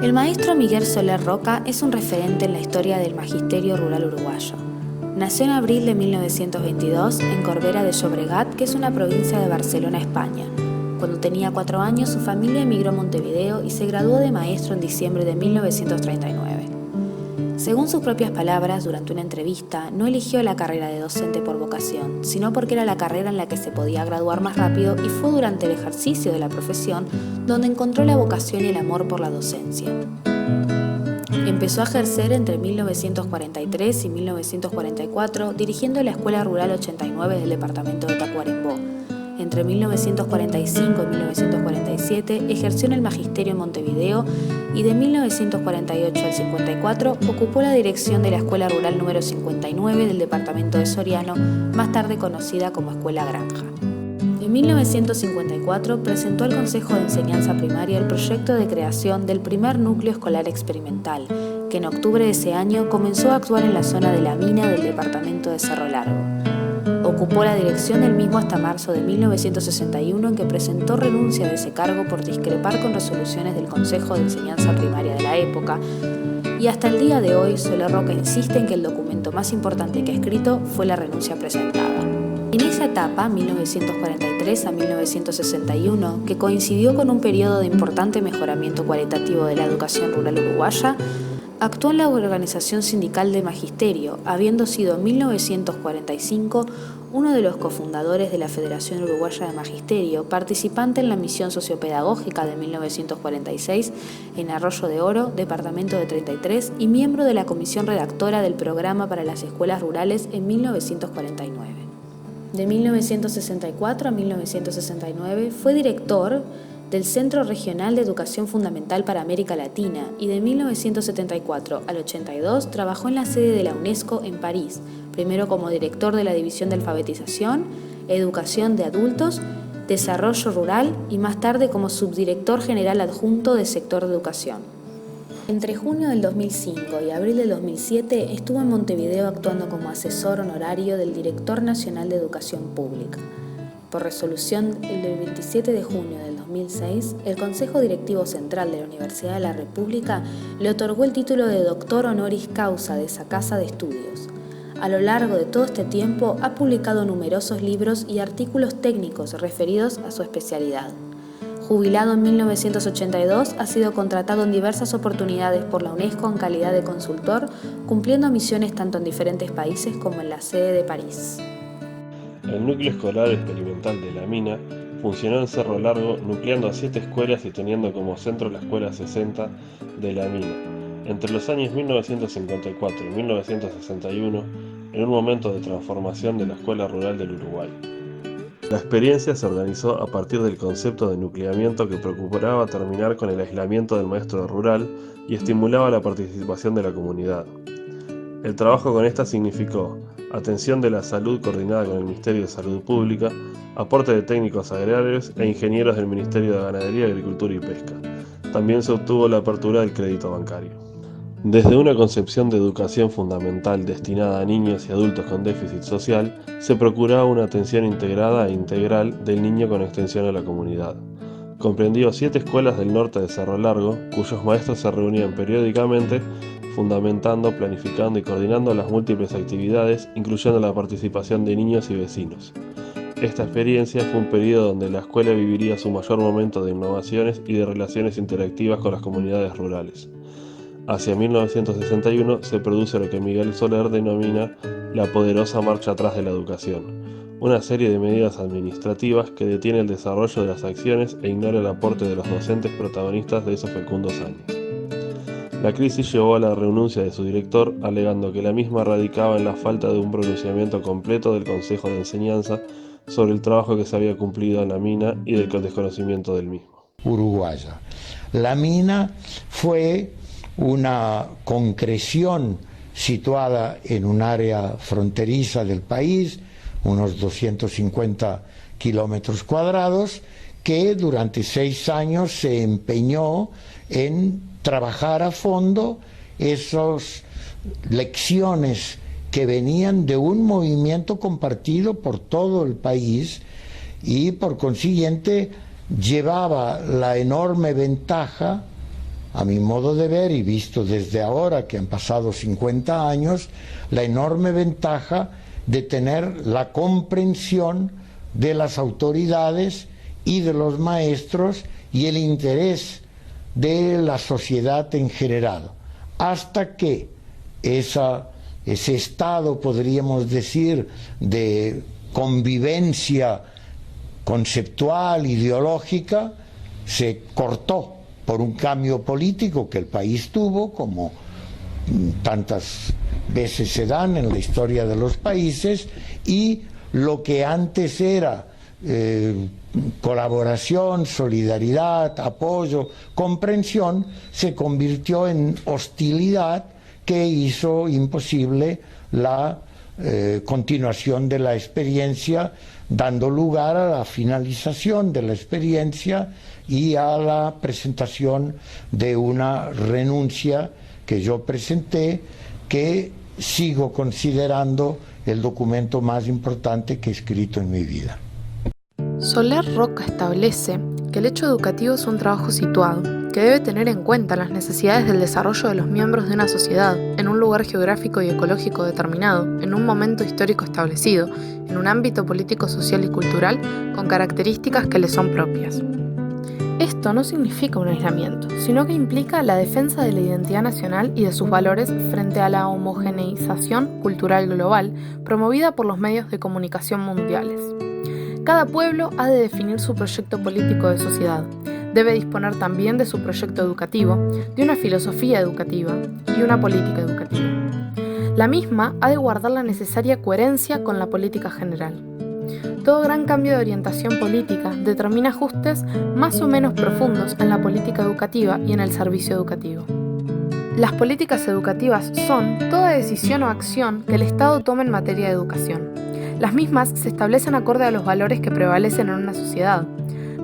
El maestro Miguel Soler Roca es un referente en la historia del magisterio rural uruguayo. Nació en abril de 1922 en Corbera de Llobregat, que es una provincia de Barcelona, España. Cuando tenía 4 años, su familia emigró a Montevideo y se graduó de maestro en diciembre de 1939. Según sus propias palabras, durante una entrevista, no eligió la carrera de docente por vocación, sino porque era la carrera en la que se podía graduar más rápido, y fue durante el ejercicio de la profesión donde encontró la vocación y el amor por la docencia. Empezó a ejercer entre 1943 y 1944, dirigiendo la Escuela Rural 89 del departamento de Tacuarembó. Entre 1945 y 1947 ejerció en el magisterio en Montevideo y de 1948 al 54 ocupó la dirección de la Escuela Rural número 59 del departamento de Soriano, más tarde conocida como Escuela Granja. En 1954 presentó al Consejo de Enseñanza Primaria el proyecto de creación del primer núcleo escolar experimental, que en octubre de ese año comenzó a actuar en la zona de La Mina del departamento de Cerro Largo. Ocupó la dirección del mismo hasta marzo de 1961, en que presentó renuncia de ese cargo por discrepar con resoluciones del Consejo de Enseñanza Primaria de la época, y hasta el día de hoy Soler Roca insiste en que el documento más importante que ha escrito fue la renuncia presentada. En esa etapa, 1943 a 1961, que coincidió con un periodo de importante mejoramiento cualitativo de la educación rural uruguaya, actuó en la organización sindical de Magisterio, habiendo sido en 1945 uno de los cofundadores de la Federación Uruguaya de Magisterio, participante en la misión sociopedagógica de 1946 en Arroyo de Oro, departamento de 33, y miembro de la comisión redactora del programa para las escuelas rurales en 1949. De 1964 a 1969 fue director del Centro Regional de Educación Fundamental para América Latina, y de 1974 al 82 trabajó en la sede de la UNESCO en París, primero como director de la División de Alfabetización, Educación de Adultos, Desarrollo Rural y más tarde como subdirector general adjunto del sector de educación. Entre junio del 2005 y abril del 2007 estuvo en Montevideo actuando como asesor honorario del Director Nacional de Educación Pública. Por resolución del 27 de junio del 2006, el Consejo Directivo Central de la Universidad de la República le otorgó el título de Doctor Honoris Causa de esa casa de estudios. A lo largo de todo este tiempo ha publicado numerosos libros y artículos técnicos referidos a su especialidad. Jubilado en 1982, ha sido contratado en diversas oportunidades por la UNESCO en calidad de consultor, cumpliendo misiones tanto en diferentes países como en la sede de París. El núcleo escolar experimental de La Mina funcionó en Cerro Largo, nucleando a 7 escuelas y teniendo como centro la Escuela 60 de La Mina. Entre los años 1954 y 1961, en un momento de transformación de la Escuela Rural del Uruguay. La experiencia se organizó a partir del concepto de nucleamiento que procuraba terminar con el aislamiento del maestro rural y estimulaba la participación de la comunidad. El trabajo con esta significó atención de la salud coordinada con el Ministerio de Salud Pública, aporte de técnicos agrarios e ingenieros del Ministerio de Ganadería, Agricultura y Pesca. También se obtuvo la apertura del crédito bancario. Desde una concepción de educación fundamental destinada a niños y adultos con déficit social, se procuraba una atención integrada e integral del niño con extensión a la comunidad. Comprendió 7 escuelas del norte de Cerro Largo, cuyos maestros se reunían periódicamente, fundamentando, planificando y coordinando las múltiples actividades, incluyendo la participación de niños y vecinos. Esta experiencia fue un periodo donde la escuela viviría su mayor momento de innovaciones y de relaciones interactivas con las comunidades rurales. Hacia 1961 se produce lo que Miguel Soler denomina la poderosa marcha atrás de la educación, una serie de medidas administrativas que detiene el desarrollo de las acciones e ignora el aporte de los docentes protagonistas de esos fecundos años. La crisis llevó a la renuncia de su director, alegando que la misma radicaba en la falta de un pronunciamiento completo del Consejo de Enseñanza sobre el trabajo que se había cumplido en La Mina y del desconocimiento del mismo. Uruguaya. La Mina fue una concreción situada en un área fronteriza del país, unos 250 kilómetros cuadrados, que durante 6 años se empeñó en trabajar a fondo esas lecciones que venían de un movimiento compartido por todo el país y por consiguiente llevaba la enorme ventaja a mi modo de ver y visto desde ahora que han pasado 50 años, la enorme ventaja de tener la comprensión de las autoridades y de los maestros y el interés de la sociedad en general, hasta que ese estado, podríamos decir, de convivencia conceptual, ideológica, se cortó por un cambio político que el país tuvo, como tantas veces se dan en la historia de los países, y lo que antes era colaboración, solidaridad, apoyo, comprensión, se convirtió en hostilidad que hizo imposible la continuación de la experiencia, dando lugar a la finalización de la experiencia y a la presentación de una renuncia que yo presenté, que sigo considerando el documento más importante que he escrito en mi vida. Soler Roca establece que el hecho educativo es un trabajo situado, que debe tener en cuenta las necesidades del desarrollo de los miembros de una sociedad, en un lugar geográfico y ecológico determinado, en un momento histórico establecido, en un ámbito político, social y cultural, con características que le son propias. Esto no significa un aislamiento, sino que implica la defensa de la identidad nacional y de sus valores frente a la homogeneización cultural global promovida por los medios de comunicación mundiales. Cada pueblo ha de definir su proyecto político de sociedad, debe disponer también de su proyecto educativo, de una filosofía educativa y una política educativa. La misma ha de guardar la necesaria coherencia con la política general. Todo gran cambio de orientación política determina ajustes más o menos profundos en la política educativa y en el servicio educativo. Las políticas educativas son toda decisión o acción que el Estado tome en materia de educación. Las mismas se establecen acorde a los valores que prevalecen en una sociedad.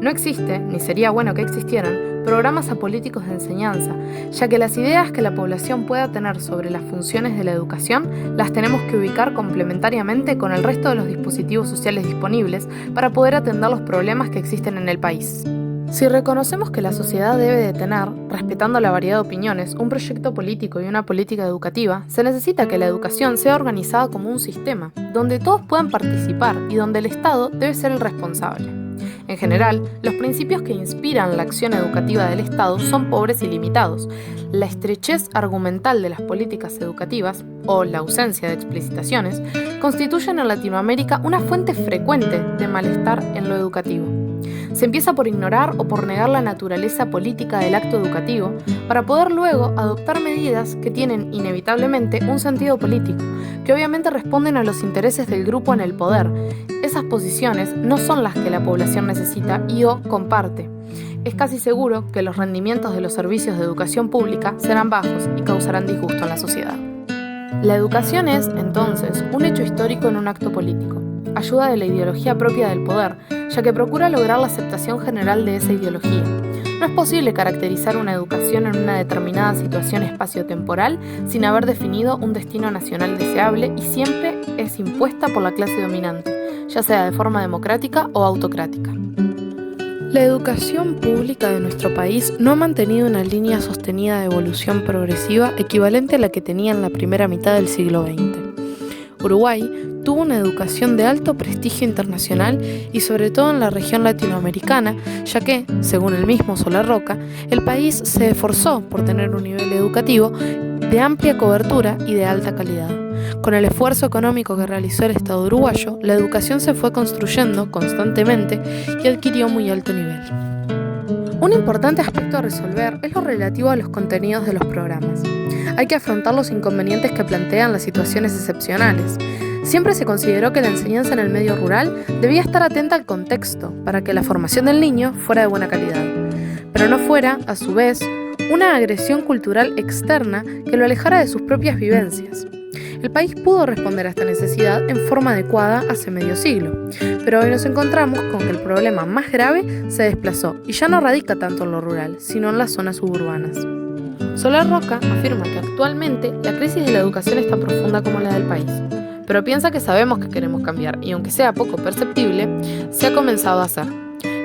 No existe, ni sería bueno que existieran, programas apolíticos de enseñanza, ya que las ideas que la población pueda tener sobre las funciones de la educación las tenemos que ubicar complementariamente con el resto de los dispositivos sociales disponibles para poder atender los problemas que existen en el país. Si reconocemos que la sociedad debe de tener, respetando la variedad de opiniones, un proyecto político y una política educativa, se necesita que la educación sea organizada como un sistema, donde todos puedan participar y donde el Estado debe ser el responsable. En general, los principios que inspiran la acción educativa del Estado son pobres y limitados. La estrechez argumental de las políticas educativas, o la ausencia de explicitaciones, constituyen en Latinoamérica una fuente frecuente de malestar en lo educativo. Se empieza por ignorar o por negar la naturaleza política del acto educativo para poder luego adoptar medidas que tienen inevitablemente un sentido político, que obviamente responden a los intereses del grupo en el poder. Esas posiciones no son las que la población necesita y o comparte. Es casi seguro que los rendimientos de los servicios de educación pública serán bajos y causarán disgusto en la sociedad. La educación es, entonces, un hecho histórico en un acto político. Ayuda de la ideología propia del poder, ya que procura lograr la aceptación general de esa ideología. No es posible caracterizar una educación en una determinada situación espacio-temporal sin haber definido un destino nacional deseable y siempre es impuesta por la clase dominante, ya sea de forma democrática o autocrática. La educación pública de nuestro país no ha mantenido una línea sostenida de evolución progresiva equivalente a la que tenía en la primera mitad del siglo XX. Uruguay tuvo una educación de alto prestigio internacional y sobre todo en la región latinoamericana, ya que, según el mismo Soler Roca, el país se esforzó por tener un nivel educativo de amplia cobertura y de alta calidad. Con el esfuerzo económico que realizó el Estado uruguayo, la educación se fue construyendo constantemente y adquirió muy alto nivel. Un importante aspecto a resolver es lo relativo a los contenidos de los programas. Hay que afrontar los inconvenientes que plantean las situaciones excepcionales. Siempre se consideró que la enseñanza en el medio rural debía estar atenta al contexto para que la formación del niño fuera de buena calidad, pero no fuera, a su vez, una agresión cultural externa que lo alejara de sus propias vivencias. El país pudo responder a esta necesidad en forma adecuada hace medio siglo, pero hoy nos encontramos con que el problema más grave se desplazó y ya no radica tanto en lo rural, sino en las zonas suburbanas. Soler Roca afirma que actualmente la crisis de la educación es tan profunda como la del país, pero piensa que sabemos que queremos cambiar y aunque sea poco perceptible, se ha comenzado a hacer.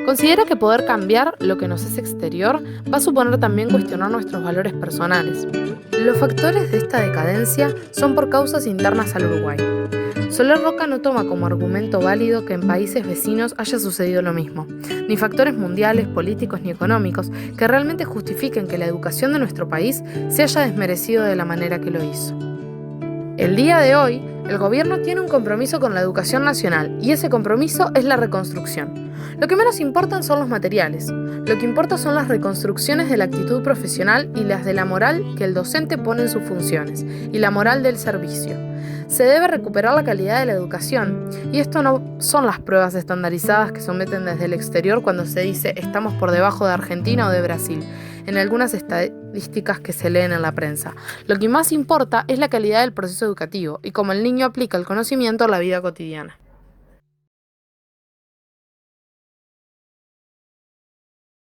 Considera que poder cambiar lo que nos es exterior va a suponer también cuestionar nuestros valores personales. Los factores de esta decadencia son por causas internas al Uruguay. Soler Roca no toma como argumento válido que en países vecinos haya sucedido lo mismo, ni factores mundiales, políticos ni económicos que realmente justifiquen que la educación de nuestro país se haya desmerecido de la manera que lo hizo. El día de hoy, el gobierno tiene un compromiso con la educación nacional y ese compromiso es la reconstrucción. Lo que menos importan son los materiales, lo que importa son las reconstrucciones de la actitud profesional y las de la moral que el docente pone en sus funciones y la moral del servicio. Se debe recuperar la calidad de la educación y esto no son las pruebas estandarizadas que someten desde el exterior cuando se dice estamos por debajo de Argentina o de Brasil, en algunas estadísticas que se leen en la prensa. Lo que más importa es la calidad del proceso educativo y cómo el niño aplica el conocimiento a la vida cotidiana.